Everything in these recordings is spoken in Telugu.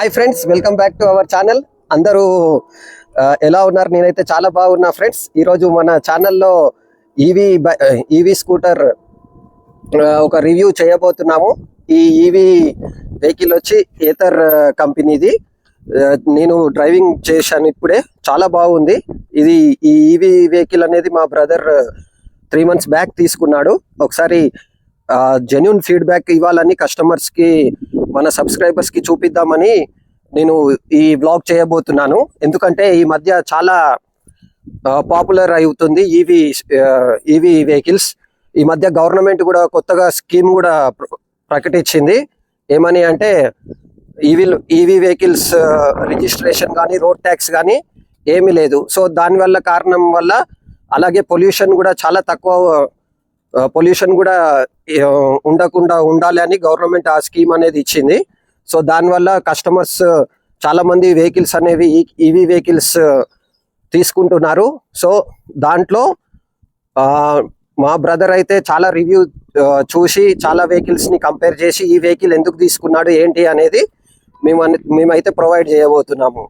Hi friends, welcome back to our channel. అందరూ ఎలా ఉన్నారు? నేనైతే చాలా బాగున్నా ఫ్రెండ్స్. ఈరోజు మన ఛానల్లో ఈవీ స్కూటర్ ఒక రివ్యూ చేయబోతున్నాము. ఈ ఈవీ వెహికల్ వచ్చి ఏథర్ కంపెనీది. నేను డ్రైవింగ్ చేశాను ఇప్పుడే, చాలా బాగుంది. ఈ ఈవీ వెహికల్ అనేది మా బ్రదర్ 3 months బ్యాక్ తీసుకున్నాడు. ఒకసారి జెన్యూన్ ఫీడ్బ్యాక్ ఇవ్వాలని కస్టమర్స్కి, మన సబ్స్క్రైబర్స్కి చూపిద్దామని నేను ఈ వ్లాగ్ చేయబోతున్నాను. ఎందుకంటే ఈ మధ్య చాలా పాపులర్ అవుతుంది ఈవీ వెహికల్స్. ఈ మధ్య గవర్నమెంట్ కూడా కొత్తగా స్కీమ్ కూడా ప్రకటించింది. ఏమని అంటే ఈవీ వెహికల్స్ రిజిస్ట్రేషన్ కానీ రోడ్ ట్యాక్స్ కానీ ఏమీ లేదు. సో దానివల్ల కారణం వల్ల అలాగే పొల్యూషన్ కూడా చాలా తక్కువ, పొల్యూషన్ కూడా ఉండకుండా ఉండాలి అని గవర్నమెంట్ ఆ స్కీమ్ అనేది ఇచ్చింది. సో దానివల్ల కస్టమర్స్ చాలా మంది వెహికల్స్ అనేవి ఈవీ వెహికల్స్ తీసుకుంటున్నారు. సో దాంట్లో మా బ్రదర్ అయితే చాలా రివ్యూ చూసి చాలా వెహికల్స్ని కంపేర్ చేసి ఈ వెహికల్ ఎందుకు తీసుకున్నాడు ఏంటి అనేది మేమైతే ప్రొవైడ్ చేయబోతున్నాము.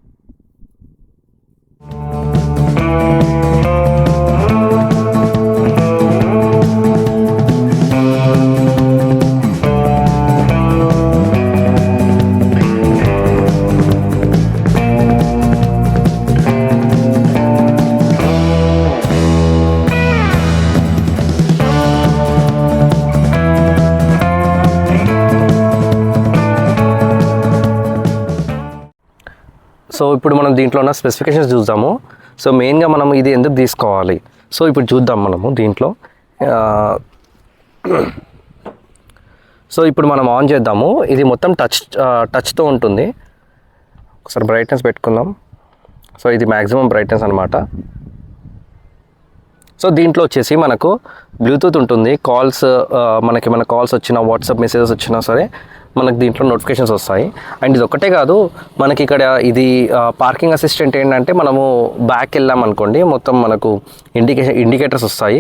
సో ఇప్పుడు మనం దీంట్లో ఉన్న స్పెసిఫికేషన్స్ చూద్దాము. సో మెయిన్గా మనం ఇది ఎందుకు తీసుకోవాలి, సో ఇప్పుడు చూద్దాం మనము దీంట్లో. సో ఇప్పుడు మనం ఆన్ చేద్దాము. ఇది మొత్తం టచ్తో ఉంటుంది. ఒకసారి బ్రైట్నెస్ పెట్టుకుందాం. సో ఇది మ్యాక్సిమం బ్రైట్నెస్ అనమాట. సో దీంట్లో వచ్చేసి మనకు బ్లూటూత్ ఉంటుంది. కాల్స్, మనకి మన కాల్స్ వచ్చినా, వాట్సాప్ మెసేజెస్ వచ్చినా సరే మనకు దీంట్లో నోటిఫికేషన్స్ వస్తాయి. అండ్ ఇది ఒకటే కాదు, మనకి ఇక్కడ ఇది పార్కింగ్ అసిస్టెంట్ ఏంటంటే మనము బ్యాక్ వెళ్ళాం అనుకోండి, మొత్తం మనకు ఇండికేటర్స్ వస్తాయి.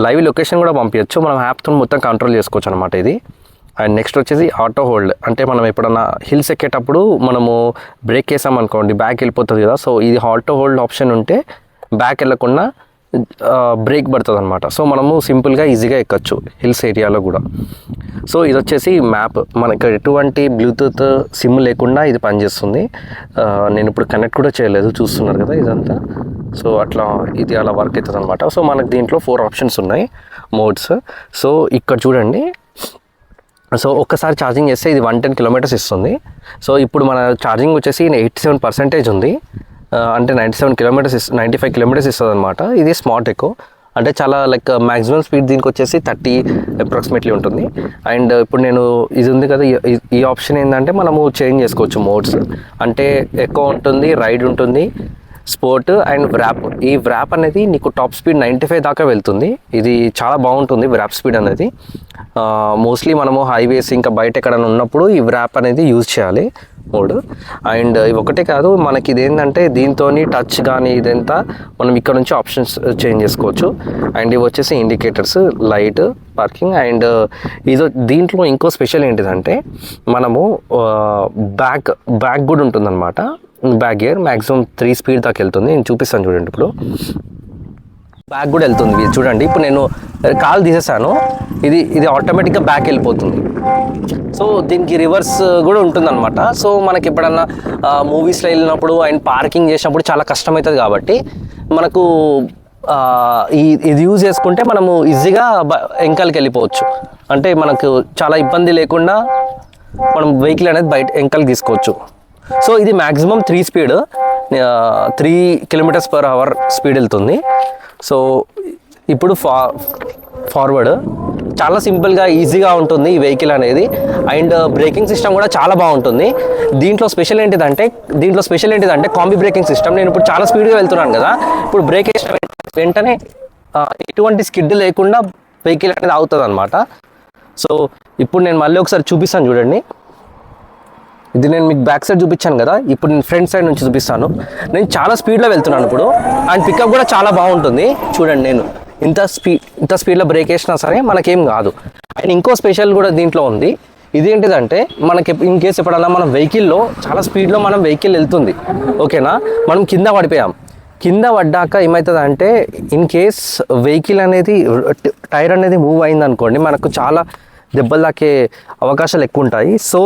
లైవ్ లొకేషన్ కూడా పంపించచ్చు. మనం యాప్తో మొత్తం కంట్రోల్ చేసుకోవచ్చు అనమాట ఇది. అండ్ నెక్స్ట్ వచ్చేసి ఆటో హోల్డ్, అంటే మనం ఎప్పుడన్నా హిల్స్ ఎక్కేటప్పుడు మనము బ్రేక్ వేసాం అనుకోండి, బ్యాక్ వెళ్ళిపోతుంది కదా. సో ఇది ఆటో హోల్డ్ ఆప్షన్ ఉంటే బ్యాక్ వెళ్ళకుండా బ్రేక్ పడుతుంది అనమాట. సో మనము సింపుల్గా ఈజీగా ఎక్కచ్చు హిల్స్ ఏరియాలో కూడా. సో ఇది వచ్చేసి మ్యాప్, మనకి ఎటువంటి బ్లూటూత్ సిమ్ లేకుండా ఇది పనిచేస్తుంది. నేను ఇప్పుడు కనెక్ట్ కూడా చేయలేదు, చూస్తున్నారు కదా ఇదంతా. సో అట్లా ఇది అలా వర్క్ అవుతుంది అనమాట. సో మనకు దీంట్లో 4 ఆప్షన్స్ ఉన్నాయి, మోడ్స్. సో ఇక్కడ చూడండి. సో ఒక్కసారి ఛార్జింగ్ చేస్తే ఇది 110 kilometers ఇస్తుంది. సో ఇప్పుడు మన ఛార్జింగ్ వచ్చేసి 87% ఉంది. అంటే 95 kilometers ఇస్తుంది అనమాట. ఇది స్మార్ట్ ఎకో, అంటే చాలా లైక్ మ్యాక్సిమం స్పీడ్ దీనికి వచ్చేసి 30 అప్రాక్సిమేట్లీ ఉంటుంది. అండ్ ఇప్పుడు నేను ఇది ఉంది కదా, ఈ ఆప్షన్ ఏంటంటే మనము చేంజ్ చేసుకోవచ్చు మోడ్స్. అంటే ఎకో ఉంటుంది, రైడ్ ఉంటుంది, స్పోర్ట్ అండ్ వ్రాప్. ఈ వ్రాప్ అనేది నీకు టాప్ స్పీడ్ 95 దాకా వెళ్తుంది. ఇది చాలా బాగుంటుంది వ్రాప్ స్పీడ్ అనేది. మోస్ట్లీ మనము హైవేస్ ఇంకా బయట ఎక్కడైనా ఉన్నప్పుడు ఈ వ్రాప్ అనేది యూజ్ చేయాలి మోడ్. అండ్ ఇవి ఒకటే కాదు, మనకి ఇదేంటంటే దీంతో టచ్ కానీ ఇదంతా మనం ఇక్కడ నుంచి ఆప్షన్స్ చేంజ్ చేసుకోవచ్చు. అండ్ ఇవి వచ్చేసి ఇండికేటర్స్, లైట్, పార్కింగ్. అండ్ దీంట్లో ఇంకో స్పెషల్ ఏంటిదంటే మనము బ్యాక్ కూడా ఉంటుందన్నమాట. బ్యాక్ గేర్ మ్యాక్సిమం 3 speed దాకా వెళ్తుంది. నేను చూపిస్తాను చూడండి. ఇప్పుడు బ్యాక్ కూడా వెళ్తుంది చూడండి. ఇప్పుడు నేను కాల్ తీసేసాను, ఇది ఆటోమేటిక్గా బ్యాక్ వెళ్ళిపోతుంది. సో దీనికి రివర్స్ కూడా ఉంటుందన్నమాట. సో మనకి ఎప్పుడన్నా మూవీస్లో వెళ్ళినప్పుడు అండ్ పార్కింగ్ చేసినప్పుడు చాలా కష్టమవుతుంది కాబట్టి మనకు ఇది యూజ్ చేసుకుంటే మనము ఈజీగా వెంకలకి వెళ్ళిపోవచ్చు. అంటే మనకు చాలా ఇబ్బంది లేకుండా మనం వెహికల్ అనేది బయట వెంకలకి తీసుకోవచ్చు. సో ఇది మ్యాక్సిమం 3 speed, 3 km/h స్పీడ్ వెళ్తుంది. సో ఇప్పుడు ఫార్వర్డ్ చాలా సింపుల్గా ఈజీగా ఉంటుంది ఈ వెహికల్ అనేది. అండ్ బ్రేకింగ్ సిస్టమ్ కూడా చాలా బాగుంటుంది. దీంట్లో స్పెషల్ ఏంటిదంటే కాంబీ బ్రేకింగ్ సిస్టమ్. నేను ఇప్పుడు చాలా స్పీడ్గా వెళ్తున్నాను కదా, ఇప్పుడు బ్రేక్ వేసిన వెంటనే ఎటువంటి స్కిడ్ లేకుండా వెహికల్ అనేది అవుతుంది అనమాట. సో ఇప్పుడు నేను మళ్ళీ ఒకసారి చూపిస్తాను చూడండి. ఇది నేను మీకు బ్యాక్ సైడ్ చూపించాను కదా, ఇప్పుడు నేను ఫ్రంట్ సైడ్ నుంచి చూపిస్తాను. నేను చాలా స్పీడ్లో వెళ్తున్నాను ఇప్పుడు, అండ్ పికప్ కూడా చాలా బాగుంటుంది. చూడండి, నేను ఇంత స్పీడ్లో బ్రేక్ వేసినా సరే మనకేం కాదు. అండ్ ఇంకో స్పెషల్ కూడా దీంట్లో ఉంది. ఇదేంటిదంటే మనకి ఇన్ కేసు ఎప్పుడన్నా మనం వెహికల్లో చాలా స్పీడ్లో మనం వెహికల్ వెళ్తుంది, ఓకేనా, మనం కింద పడిపోయాం. కింద పడ్డాక ఏమవుతుంది అంటే ఇన్ కేస్ వెహికల్ అనేది టైర్ అనేది మూవ్ అయింది అనుకోండి, మనకు చాలా దెబ్బలు తాకే అవకాశాలు ఎక్కువ ఉంటాయి. సో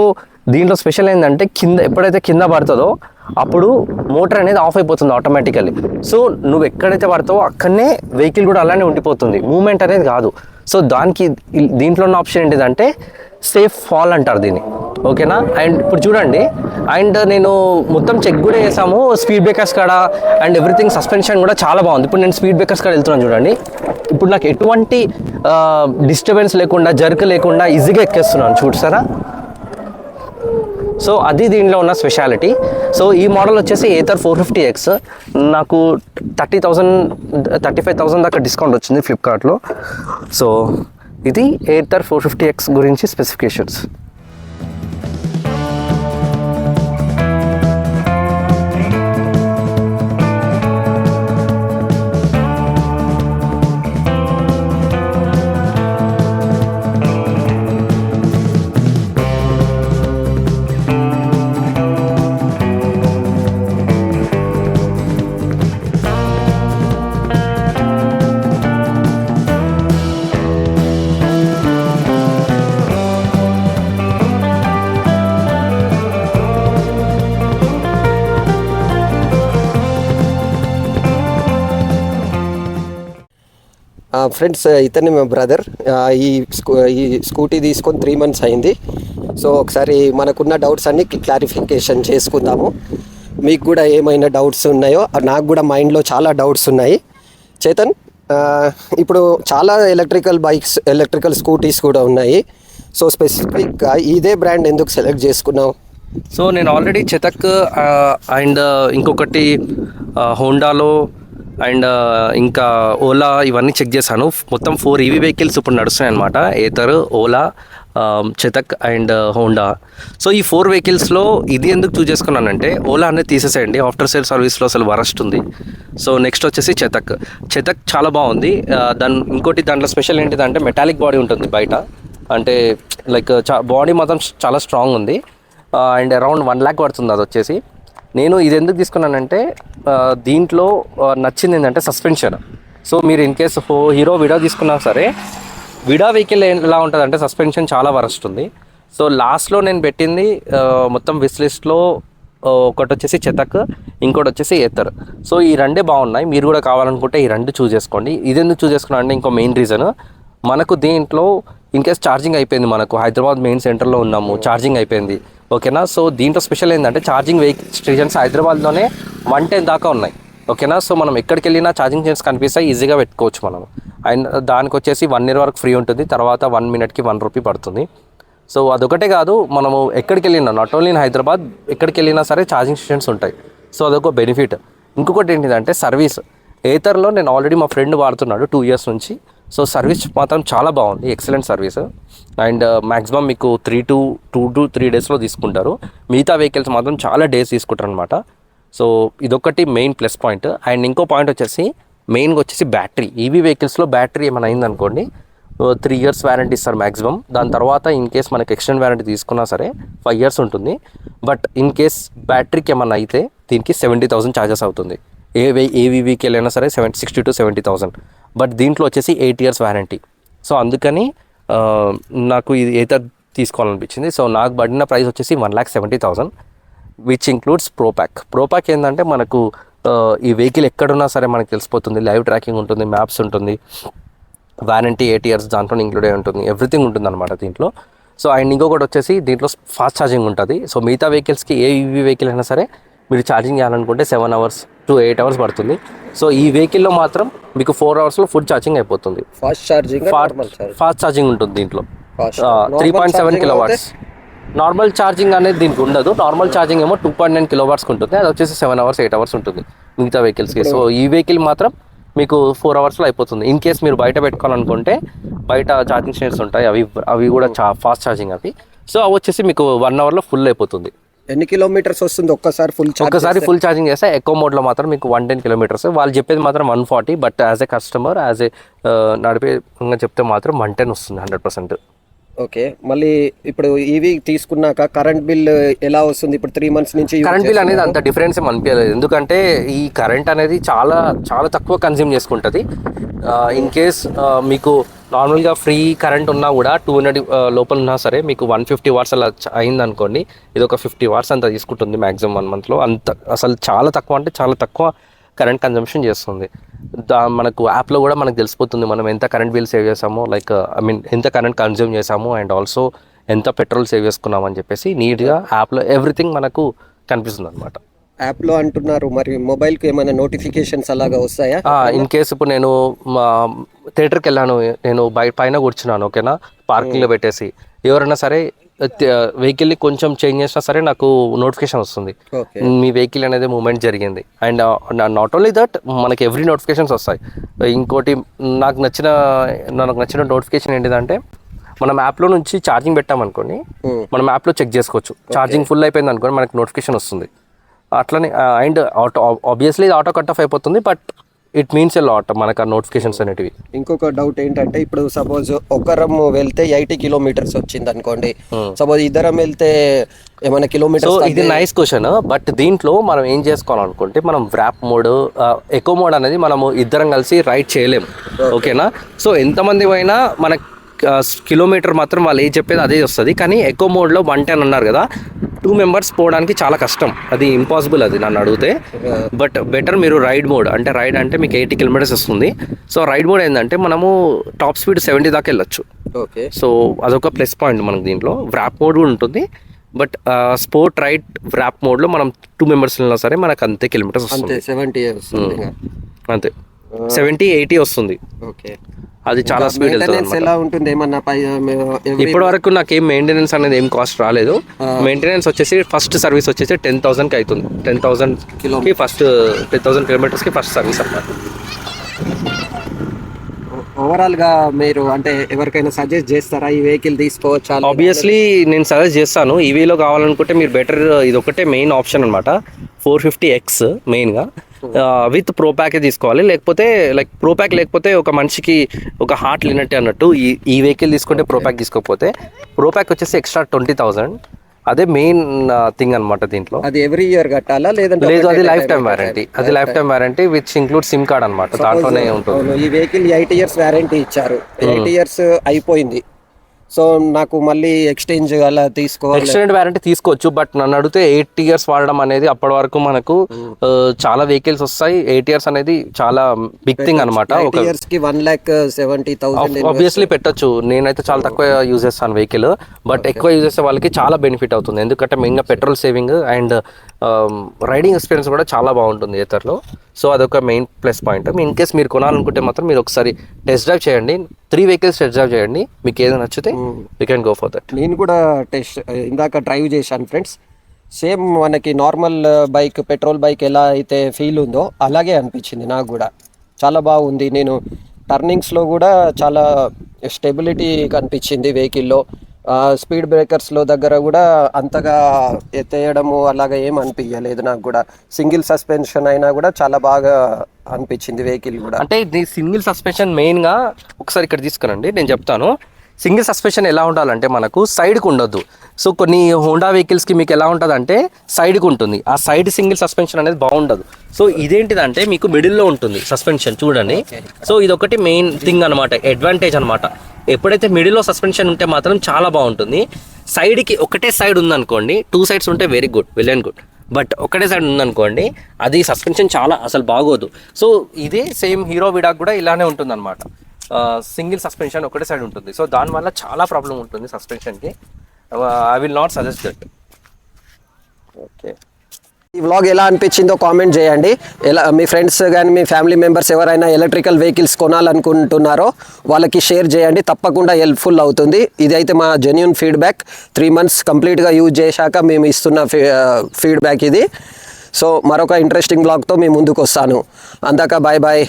దీంట్లో స్పెషల్ ఏంటంటే ఎప్పుడైతే కింద పడుతుందో అప్పుడు మోటార్ అనేది ఆఫ్ అయిపోతుంది ఆటోమేటికల్లీ. సో నువ్వు ఎక్కడైతే పడతావో అక్కడనే వెహికల్ కూడా అలానే ఉండిపోతుంది, మూవ్మెంట్ అనేది కాదు. సో దీంట్లో ఉన్న ఆప్షన్ ఏంటిదంటే సేఫ్ ఫాల్ అంటారు దీన్ని, ఓకేనా. అండ్ ఇప్పుడు చూడండి, అండ్ నేను మొత్తం చెక్ కూడా చేసాము స్పీడ్ బ్రేకర్స్ కాడ అండ్ ఎవ్రీథింగ్, సస్పెన్షన్ కూడా చాలా బాగుంది. ఇప్పుడు నేను స్పీడ్ బ్రేకర్స్ కాడ వెళ్తున్నాను చూడండి, ఇప్పుడు నాకు ఎటువంటి డిస్టర్బెన్స్ లేకుండా జర్క్ లేకుండా ఈజీగా ఎక్కేస్తున్నాను చూసారా. సో అది దీంట్లో ఉన్న స్పెషాలిటీ. సో ఈ మోడల్ వచ్చేసి ఏథర్ 450X నాకు 35,000 దాకా డిస్కౌంట్ వచ్చింది ఫ్లిప్కార్ట్లో. సో ఇది ఏథర్ 450X గురించి స్పెసిఫికేషన్స్. ఫ్రెండ్స్, ఇతన్ని మా బ్రదర్. ఈ స్కూటీ తీసుకొని 3 months అయింది. సో ఒకసారి మనకున్న డౌట్స్ అన్నీ క్లారిఫికేషన్ చేసుకుందాము. మీకు కూడా ఏమైనా డౌట్స్ ఉన్నాయో, నాకు కూడా మైండ్లో చాలా డౌట్స్ ఉన్నాయి. చేతన్, ఇప్పుడు చాలా ఎలక్ట్రికల్ స్కూటీస్ కూడా ఉన్నాయి. సో స్పెసిఫిక్గా ఇదే బ్రాండ్ ఎందుకు సెలెక్ట్ చేసుకున్నావు? సో నేను ఆల్రెడీ చెతక్ అండ్ ఇంకొకటి హోండాలో అండ్ ఇంకా ఓలా ఇవన్నీ చెక్ చేశాను. మొత్తం 4 EV వెహికల్స్ ఇప్పుడు నడుస్తున్నాయి అనమాట, Ather, Ola, Chetak and Honda. So ఈ 4 వెహికల్స్లో ఇది ఎందుకు చూస్ చేసుకున్నానంటే, ఓలా అనేది తీసేసేయండి, ఆఫ్టర్ సేల్ సర్వీస్లో అసలు వరస్ట్ ఉంది. సో నెక్స్ట్ వచ్చేసి చెతక్ చాలా బాగుంది. దాంట్లో స్పెషల్ ఏంటిదంటే మెటాలిక్ బాడీ ఉంటుంది బయట, అంటే లైక్ బాడీ మాత్రం చాలా స్ట్రాంగ్ ఉంది. అండ్ అరౌండ్ 1 lakh పడుతుంది అది వచ్చేసి. నేను ఇది ఎందుకు తీసుకున్నానంటే దీంట్లో నచ్చింది ఏంటంటే సస్పెన్షన్. సో మీరు ఇన్ కేస్ హీరో విడా తీసుకున్నా సరే, విడా వెహికల్ ఎలా ఉంటుంది అంటే సస్పెన్షన్ చాలా వరస్ట్ ఉంది. సో లాస్ట్లో నేను పెట్టింది మొత్తం విష్ లిస్ట్లో ఒకటి వచ్చేసి చెతక్, ఇంకోటి వచ్చేసి ఏథర్. సో ఈ రెండే బాగున్నాయి. మీరు కూడా కావాలనుకుంటే ఈ రెండు చూస్ చేసుకోండి. ఇది ఎందుకు చూస్ చేసుకున్నాను అంటే ఇంకో మెయిన్ రీజన్, మనకు దీంట్లో ఇన్ కేస్ ఛార్జింగ్ అయిపోయింది, మనకు హైదరాబాద్ మెయిన్ సెంటర్లో ఉన్నాము, ఛార్జింగ్ అయిపోయింది, ఓకేనా. సో దీంట్లో స్పెషల్ ఏంటంటే ఛార్జింగ్ స్టేషన్స్ హైదరాబాద్లోనే 110 దాకా ఉన్నాయి, ఓకేనా. సో మనం ఎక్కడికి వెళ్ళినా ఛార్జింగ్ స్టేషన్స్ కనిపిస్తాయి, ఈజీగా పెట్టుకోవచ్చు మనం. అండ్ దానికి వచ్చేసి 1 year వరకు ఫ్రీ ఉంటుంది, తర్వాత 1 minuteకి 1 rupee పడుతుంది. సో అదొకటే కాదు, మనము ఎక్కడికి వెళ్ళినా, నాట్ ఓన్లీ ఇన్ హైదరాబాద్, ఎక్కడికి వెళ్ళినా సరే ఛార్జింగ్ స్టేషన్స్ ఉంటాయి. సో అదొక బెనిఫిట్. ఇంకొకటి ఏంటిదంటే సర్వీస్. ఏథర్లో నేను ఆల్రెడీ మా ఫ్రెండ్ వాడుతున్నాడు 2 years నుంచి. సో సర్వీస్ మాత్రం చాలా బాగుంది, ఎక్సలెంట్ సర్వీస్. అండ్ మ్యాక్సిమం మీకు 2 to 3 daysలో తీసుకుంటారు. మిగతా వెహికల్స్ మాత్రం చాలా డేస్ తీసుకుంటారు అనమాట. సో ఇదొకటి మెయిన్ ప్లస్ పాయింట్. అండ్ ఇంకో పాయింట్ వచ్చేసి మెయిన్గా వచ్చేసి బ్యాటరీ. ఈవీ వెహికల్స్లో బ్యాటరీ ఏమైనా అయిందనుకోండి 3 years వారంటీ ఇస్తారు మ్యాక్సిమం. దాని తర్వాత ఇన్ కేస్ మనకి ఎక్స్టెండ్ వారంటీ తీసుకున్నా సరే 5 years ఉంటుంది. బట్ ఇన్ కేస్ బ్యాటరీకి ఏమన్నా అయితే దీనికి 70,000 ఛార్జెస్ అవుతుంది. ఏవీ వెహికల్ అయినా సరే 60,000 to 70,000. బట్ దీంట్లో వచ్చేసి 8 years వారంటీ. సో అందుకని నాకు ఇది ఏథర్ తీసుకోవాలనిపించింది. సో నాకు పడిన ప్రైస్ వచ్చేసి 1,70,000, విచ్ ఇంక్లూడ్స్ ప్రోప్యాక్ ఏంటంటే మనకు ఈ వెహికల్ ఎక్కడున్నా సరే మనకు తెలిసిపోతుంది, లైవ్ ట్రాకింగ్ ఉంటుంది, మ్యాప్స్ ఉంటుంది, వారంటీ 8 years దాంట్లో ఇంక్లూడ్ అయి ఉంటుంది, ఎవ్రీథింగ్ ఉంటుంది అనమాట దీంట్లో. సో అండ్ ఇంకొకటి వచ్చేసి దీంట్లో ఫాస్ట్ ఛార్జింగ్ ఉంటుంది. సో మిగతా వెహికల్స్కి ఏ ఈవీ వెహికల్ అయినా సరే మీరు ఛార్జింగ్ చేయాలనుకుంటే 7 hours to 8 hours పడుతుంది. సో ఈ వెహికల్లో మాత్రం మీకు 4 hours ఫుల్ ఛార్జింగ్ అయిపోతుంది. ఫాస్ట్ ఛార్జింగ్ ఉంటుంది దీంట్లో. 3.7 kilowatts. నార్మల్ ఛార్జింగ్ అనేది దీనికి ఉండదు. నార్మల్ ఛార్జింగ్ ఏమో 2.9 kilowatts ఉంటుంది, అది వచ్చేసి 7 hours 8 hours ఉంటుంది మిగతా వెహికల్స్కి. సో ఈ వెహికల్ మాత్రం మీకు 4 hours అయిపోతుంది. ఇన్ కేస్ మీరు బయట పెట్టుకోవాలనుకుంటే బయట ఛార్జింగ్ స్టేషన్స్ ఉంటాయి, అవి కూడా ఫాస్ట్ ఛార్జింగ్ అవి. సో అవి వచ్చేసి మీకు 1 hour ఫుల్ అయిపోతుంది. ఎన్ని కిలోమీటర్స్ వస్తుంది ఒక్కసారి ఫుల్ ఛార్జింగ్ చేస్తే? ఎకో మోడ్లో మాత్రం మీకు 110 kilometers. వాళ్ళు చెప్పేది మాత్రం 140, బట్ యాజ్ ఏ కస్టమర్ నడిపే చెప్తే మాత్రం 110 వస్తుంది 100%. ఓకే, మళ్ళీ ఇప్పుడు ఈవీ తీసుకున్నాక కరెంట్ బిల్ ఎలా వస్తుంది? ఇప్పుడు 3 months నుంచి కరెంట్ బిల్ అనేది అంత డిఫరెన్స్ ఏం అనిపించలేదు, ఎందుకంటే ఈ కరెంట్ అనేది చాలా చాలా తక్కువ కన్జ్యూమ్ చేసుకుంటుంది. ఇన్ కేస్ మీకు నార్మల్గా ఫ్రీ కరెంట్ ఉన్నా కూడా 200 లోపల ఉన్నా సరే మీకు 150 వాట్స్ అలా అయింది అనుకోండి, ఇది ఒక 50 వాట్స్ అంత తీసుకుంటుంది మ్యాక్సిమం 1 monthలో. అంత అసలు చాలా తక్కువ, అంటే చాలా తక్కువ కరెంట్ కన్జంప్షన్ చేస్తుంది. మనకు యాప్లో కూడా మనకు తెలిసిపోతుంది మనం ఎంత కరెంట్ బిల్ సేవ్ చేసామో, లైక్ ఎంత కరెంట్ కన్జ్యూమ్ చేసాము అండ్ ఆల్సో ఎంత పెట్రోల్ సేవ్ చేసుకున్నాం అని చెప్పేసి నీట్గా యాప్లో ఎవ్రీథింగ్ మనకు కనిపిస్తుంది అనమాట. యాప్లో అంటున్నారు, మరి మొబైల్కి ఏమైనా నోటిఫికేషన్స్ అలాగా వస్తాయా? ఇన్ కేస్ ఇప్పుడు నేను థియేటర్కి వెళ్ళాను, నేను పైన కూర్చున్నాను, ఓకేనా, పార్కింగ్లో పెట్టేసి, ఎవరైనా సరే వెహికల్ని కొంచెం చేంజ్ చేసినా సరే నాకు నోటిఫికేషన్ వస్తుంది, మీ వెహికల్ అనేది మూవ్మెంట్ జరిగింది. అండ్ నాట్ ఓన్లీ దట్, మనకి ఎవ్రీ నోటిఫికేషన్స్ వస్తాయి. ఇంకోటి నాకు నచ్చిన నోటిఫికేషన్ ఏంటిదంటే, మనం యాప్లో నుంచి ఛార్జింగ్ పెట్టామనుకోండి, మనం యాప్లో చెక్ చేసుకోవచ్చు. ఛార్జింగ్ ఫుల్ అయిపోయింది అనుకోండి, మనకి నోటిఫికేషన్ వస్తుంది అట్లనే. అండ్ ఆబ్వియస్లీ ఇది ఆటో కట్ ఆఫ్ అయిపోతుంది, but it means a lot మనకు ఆ నోటిఫికేషన్స్ అనేటివి. ఇంకొక డౌట్ ఏంటంటే, ఇప్పుడు సపోజ్ ఒకరం వెళ్తే 80 kilometers వచ్చింది అనుకోండి, సపోజ్ ఇద్దరం వెళ్తే ఏమైనా కిలోమీటర్స్. సో ఇది నైస్ క్వశ్చన్, బట్ దీంట్లో మనం ఏం చేసుకోవాలనుకుంటే, మనం వ్రాప్ మోడ్, ఎకో మోడ్ అనేది మనము ఇద్దరం కలిసి రైడ్ చేయలేము, ఓకేనా. సో ఎంతమంది అయినా మనకి కిలోమీటర్ మాత్రం వాళ్ళు ఏం చెప్పేది అదే వస్తుంది. కానీ ఎకో మోడ్లో 110 అన్నారు కదా, 2 members పోవడానికి చాలా కష్టం, అది ఇంపాసిబుల్ అది నన్ను అడిగితే. బట్ బెటర్ మీరు రైడ్ మోడ్, అంటే రైడ్ అంటే మీకు 80 kilometers వస్తుంది. సో రైడ్ మోడ్ ఏంటంటే మనము టాప్ స్పీడ్ 70 దాకా వెళ్ళొచ్చు. ఓకే, సో అదొక ప్లస్ పాయింట్ మనకు దీంట్లో. వ్రాప్ మోడ్ కూడా ఉంటుంది, బట్ స్పోర్ట్ రైడ్ వ్రాప్ మోడ్లో మనం 2 members వెళ్ళినా సరే మనకు అంతే కిలోమీటర్స్ వస్తుంది, 70 అంతే 70-80 వస్తుంది. ఓకే, అది చాలా స్పీడ్ వెళ్తుంది. ఎలా ఉంటుంది ఏమన్నా? ఇప్పటి వరకు నాకు ఏం మెయింటెనెన్స్ అనేది ఏం కాస్ట్ రాలేదు. మెయింటెనెన్స్ వచ్చేసి ఫస్ట్ సర్వీస్ వచ్చేసి 10,000కి అవుతుంది. 10,000కి ఫస్ట్ 10,000 kilometersకి ఫస్ట్ సర్వీస్ అన్నమాట. ఓవరాల్ గా మీరు అంటే ఎవరికైనా సజెస్ట్ చేస్తారా ఈ వెహికల్ తీసుకోవచ్చా? ఆబ్వియస్లీ నేను సజెస్ట్ చేస్తాను. ఈవీలో కావాలనుకుంటే మీరు బెటర్, ఇది ఒకటే మెయిన్ ఆప్షన్ అనమాట. 450X మెయిన్గా విత్ ప్రో ప్యాకే తీసుకోవాలి, లేకపోతే లైక్ ప్రో ప్యాక్ లేకపోతే ఒక మనిషికి ఒక హార్ట్ లేనట్టే అన్నట్టు. ఈ వెహికల్ తీసుకుంటే ప్రో ప్యాక్ తీసుకోకపోతే, ప్రో ప్యాక్ వచ్చేసి ఎక్స్ట్రా 20,000, అదే మెయిన్ థింగ్ అనమాట దీంట్లో. అది ఎవ్రీ ఇయర్ కట్టాలా లేదంటే? లేదు, అది లైఫ్ టైం వారంటీ. అది life time warranty which include SIM card అనమాట, దాంట్లోనే ఉంటుంది. ఈ వెహికల్ 8 years వారంటీ ఇచ్చారు, 8 years అయిపోయింది. సో నాకు మళ్ళీ ఎక్స్చేంజ్ అలా తీసుకోవాలి. ఎక్స్టెండ్ వారంటీ తీసుకోవచ్చు, బట్ నన్ను అడిగితే 8 years వాడడం అనేది అప్పటి వరకు మనకు చాలా వెహికల్స్ వస్తాయి. 8 years అనేది చాలా బిగ్ థింగ్ అనమాట. 8 years కి 1,70,000 ఆబ్వియస్లీ పెట్టొచ్చు. నేనైతే చాలా తక్కువ యూజ్ చేస్తాను వెహికల్, బట్ ఎక్కువ యూజ్ చేసే వాళ్ళకి చాలా బెనిఫిట్ అవుతుంది, ఎందుకంటే మెయిన్గా petrol saving and riding experience కూడా చాలా బాగుంటుంది ఇతరులో. సో అదొక main plus point. In case మీరు కొనాలనుకుంటే మాత్రం మీరు ఒకసారి టెస్ట్ డ్రైవ్ చేయండి, 3 vehicles టెస్ట్ డ్రైవ్ చేయండి, మీకు ఏదైనా నచ్చితే you can go for that. నేను కూడా ఇందాక డ్రైవ్ చేశాను ఫ్రెండ్స్. సేమ్ మనకి నార్మల్ బైక్, పెట్రోల్ బైక్ ఎలా అయితే ఫీల్ ఉందో అలాగే అనిపించింది నాకు కూడా. చాలా బాగుంది. నేను టర్నింగ్స్లో కూడా చాలా స్టెబిలిటీ కనిపించింది వెహికల్లో. స్పీడ్ బ్రేకర్స్లో దగ్గర కూడా అంతగా ఎత్తేయడము అలాగా ఏం అనిపించలేదు నాకు కూడా. సింగిల్ సస్పెన్షన్ అయినా కూడా చాలా బాగా అనిపించింది వెహికల్ కూడా. అంటే ఇది సింగిల్ సస్పెన్షన్ మెయిన్గా ఒకసారి ఇక్కడ తీసుకురండి, నేను చెప్తాను. సింగిల్ సస్పెన్షన్ ఎలా ఉండాలంటే మనకు సైడ్కి ఉండొద్దు. సో కొన్ని హోండా వెహికల్స్కి మీకు ఎలా ఉంటుంది అంటే సైడ్కి ఉంటుంది, ఆ సైడ్ సింగిల్ సస్పెన్షన్ అనేది బాగుండదు. సో ఇదేంటిదంటే మీకు మిడిల్లో ఉంటుంది సస్పెన్షన్, చూడండి. సో ఇది ఒకటి మెయిన్ థింగ్ అనమాట, అడ్వాంటేజ్ అనమాట. ఎప్పుడైతే మిడిల్లో సస్పెన్షన్ ఉంటే మాత్రం చాలా బాగుంటుంది. సైడ్కి ఒకటే సైడ్ ఉందనుకోండి, 2 sides ఉంటే very good, well and good. But ఒకటే సైడ్ ఉందనుకోండి, అది సస్పెన్షన్ చాలా అసలు బాగోదు. సో ఇదే సేమ్ హీరో విడాక్ కూడా ఇలానే ఉంటుంది అనమాట, సింగిల్ సస్పెన్షన్ ఒకటే సైడ్ ఉంటుంది. సో దానివల్ల చాలా ప్రాబ్లం ఉంటుంది సస్పెన్షన్కి. I will not suggest that. Okay, ఈ వ్లాగ్ ఎలా అనిపించిందో కామెంట్ చేయండి. ఎలా మీ ఫ్రెండ్స్ కానీ మీ ఫ్యామిలీ మెంబర్స్ ఎవరైనా ఎలక్ట్రికల్ వెహికల్స్ కొనాలనుకుంటున్నారో వాళ్ళకి షేర్ చేయండి, తప్పకుండా హెల్ప్ఫుల్ అవుతుంది. ఇదైతే మా జెన్యూన్ ఫీడ్బ్యాక్. 3 months కంప్లీట్గా యూజ్ చేశాక మేము ఇస్తున్న ఫీడ్బ్యాక్ ఇది. సో మరొక ఇంట్రెస్టింగ్ వ్లాగ్తో మీ ముందుకు వస్తాను. అందాక బాయ్ బాయ్.